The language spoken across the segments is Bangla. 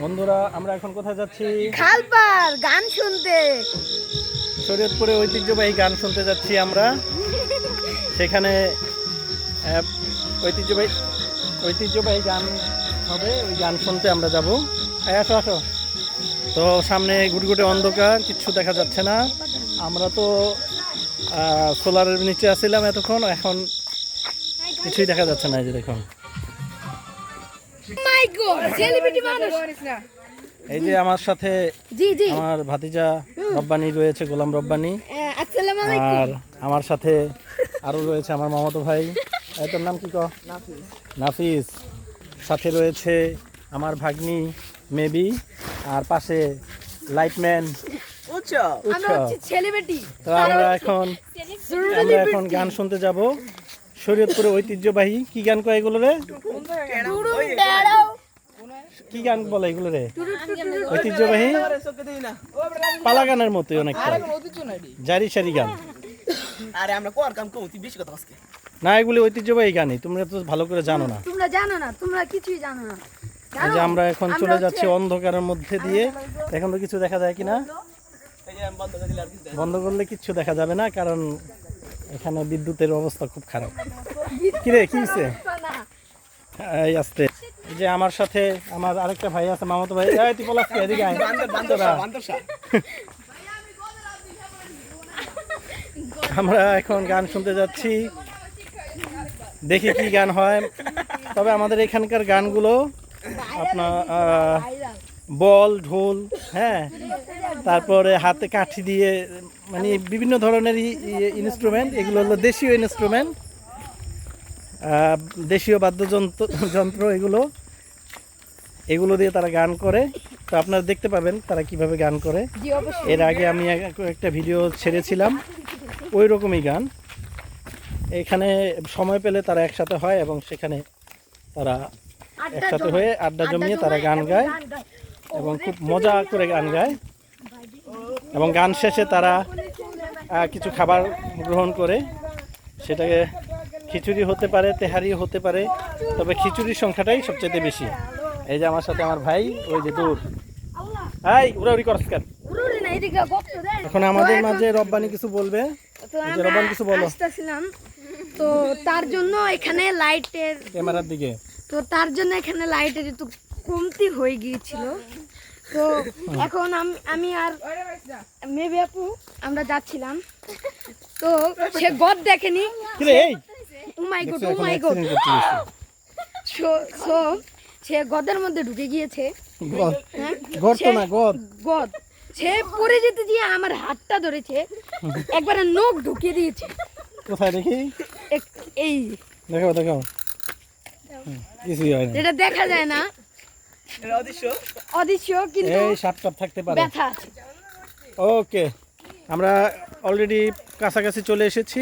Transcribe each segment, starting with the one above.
বন্ধুরা আমরা এখন কোথায় যাচ্ছি? খালপার গান শুনতে। শরীয়তপুরে ঐতিহ্যবাহী গান শুনতে যাচ্ছি আমরা। সেখানে ঐতিহ্যবাহী গান হবে, ওই গান শুনতে আমরা যাব। আসো আসো। তো সামনে গুটগুটে অন্ধকার, কিচ্ছু দেখা যাচ্ছে না। আমরা তো সোলারের নিচে আসছিলাম এতক্ষণ, এখন কিছুই দেখা যাচ্ছে না। এই যে দেখুন, এই যে আমার সাথে আমার ভাতিজা রব্বানি রয়েছে, গোলাম রব্বানি। আর আমার সাথে আরো রয়েছে আমার মামাতো ভাই, তোর নাম কি? নাফিস। সাথে রয়েছে আমার ভাগ্নি মেবি, আর পাশে লাইটম্যান। তো আমরা এখন গান শুনতে যাব শরীয়তপুরে ঐতিহ্যবাহী। কি গান কয় এগুলো রে? কি গান বলে এগুলো রে? ঐতিহ্যবাহী পালা গানের মতোই অনেকটা, জারি সারি গান। না, এগুলি ঐতিহ্যবাহী গানই, তোমরা তো ভালো করে জানো না। তোমরা কিছুই জানো না। যে আমরা এখন চলে যাচ্ছি অন্ধকারের মধ্যে দিয়ে। এখন তো কিছু দেখা যায় কিনা? বন্ধ করলে কিচ্ছু দেখা যাবে না, কারণ এখানে বিদ্যুতের অবস্থা খুব খারাপ। কিরে কি হইছে? এই আসতে, এই যে আমার সাথে আমার আরেকটা ভাই আছে, মামাতো ভাই। তুই পলাশ এদিকে আয়। আমরা এখন গান শুনতে যাচ্ছি, দেখি কি গান হয়। তবে আমাদের এখানকার গানগুলো আপনার বল, ঢোল, হ্যাঁ, তারপরে হাতে কাঠি দিয়ে, মানে বিভিন্ন ধরনের ইনস্ট্রুমেন্ট। এগুলো হলো দেশীয় ইনস্ট্রুমেন্ট, দেশীয় বাদ্যযন্ত্র। এগুলো দিয়ে তারা গান করে। তো আপনারা দেখতে পাবেন তারা কিভাবে গান করে। এর আগে আমি একটা ভিডিও ছেড়েছিলাম ওই রকমই গান। এখানে সময় পেলে তারা একসাথে হয় এবং সেখানে তারা একসাথে হয়ে আড্ডা জমিয়ে তারা গান গায় এবং খুব মজা করে গান গায়। এবং গান শেষে তারা কিছু খাবার গ্রহণ করে, সেটাকে খিচুড়ি হতে পারে, তেহারি হতে পারে, তবে খিচুড়ির সংখ্যাটাই সবচেয়ে বেশি। এই যে আমার সাথে আমার ভাই, ওই যে দূর, উড়াউড়ি করছ কেন? এখন আমাদের মাঝে রব্বানি কিছু বলবে। রব্বানি কিছু বলো। তো তার জন্য এখানে লাইটের, ক্যামেরার দিকে, তো তার জন্য এখানে লাইটের একটু কমতি হয়ে গিয়েছিল। তো এখন আমি আর মেবি আপু আমরা যাচ্ছিলাম, তো সে গদ দেখেনি। ও মাই গড, সে গদের মধ্যে ঢুকে গিয়েছে। গদ সে পড়ে যেতে দিয়ে আমার হাতটা ধরেছে, একবারে নখ ঢুকিয়ে দিয়েছে। কোথায় দেখি? এই দেখাও। এটা দেখা যায় না, অদৃশ্য, কিন্তু এই সাপটাপ থাকতে পারে, ব্যথা আছে। ওকে, আমরা অলরেডি কাছাকাছি চলে এসেছি।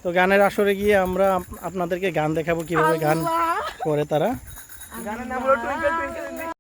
তো গানের আসরে গিয়ে আমরা আপনাদেরকে গান দেখাবো, কিভাবে গান করে তারা। গানের নাম হলো টুইঙ্কেল টুইঙ্কেল।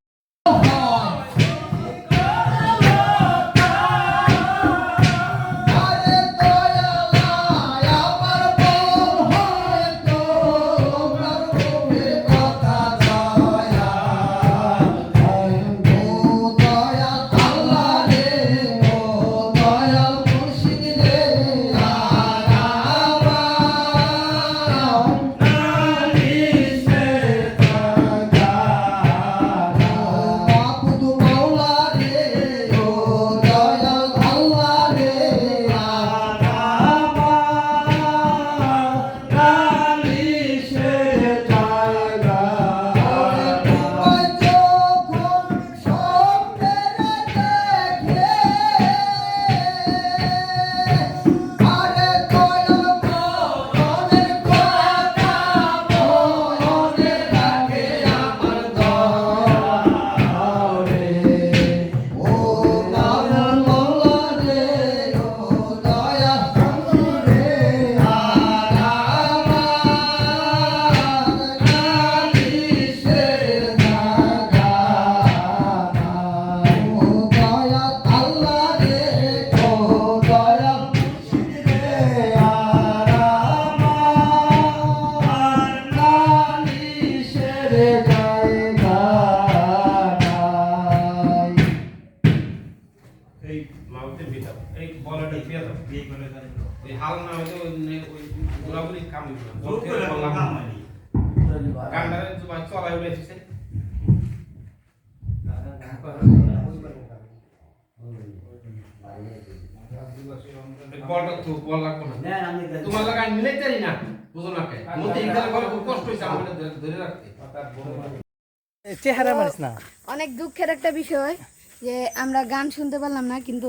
তোমার লাগা আমি মিলাইতে পারি না বুঝো না কে মতে ইনকাল করে খুব কষ্ট হইছে আমাদের ধরে রাখতে চেহারা মারিস না। অনেক দুঃখের একটা বিষয় যে আমরা গান শুনতে পারলাম না, কিন্তু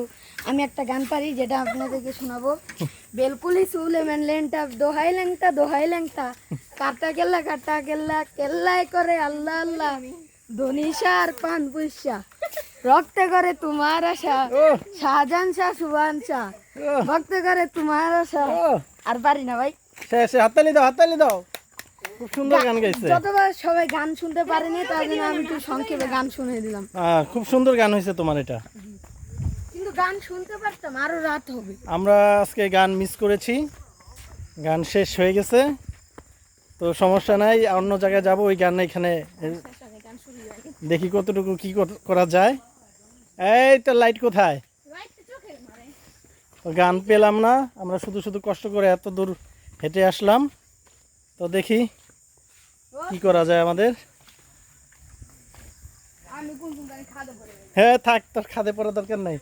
আমি একটা গান পারি যেটা আপনাদেরকে শোনাবো। বেলকুলি সুলেমান লেন্টা দোহাই ল্যাংটা কাটা কেল্লা কেল্লায় করে আল্লাহ আল্লাহ ধনিশার পান পুষ্যা রক্তে করে তোমার আশা শাহজাহান শাহ সুবান শাহ ভক্তে করে তোমার আশা। আর পারি না ভাই। সে হাততালি দাও। খুব সুন্দর গান গাইছে। যতবার সবাই গান শুনতে পারেনি তার জন্য আমি একটু সংক্ষেপে গান শুনিয়ে দিলাম। খুব সুন্দর গান হয়েছে তোমার এটা। কিন্তু গান শুনতে পারতাম, আরো রাত হবে। আমরা আজকে গান মিস করেছি, গান শেষ হয়ে গেছে, তো সমস্যা নাই, অন্য জায়গায় যাব। ওই গান এখানে দেখি কতটুকু কি করা যায়। এই তো লাইট কোথায়? গান পেলাম না, আমরা শুধু কষ্ট করে এত দূর হেঁটে আসলাম, তো দেখি কি করা যায় আমাদের। হ্যাঁ থাক, তোর খাদে পড়ার দরকার নাই।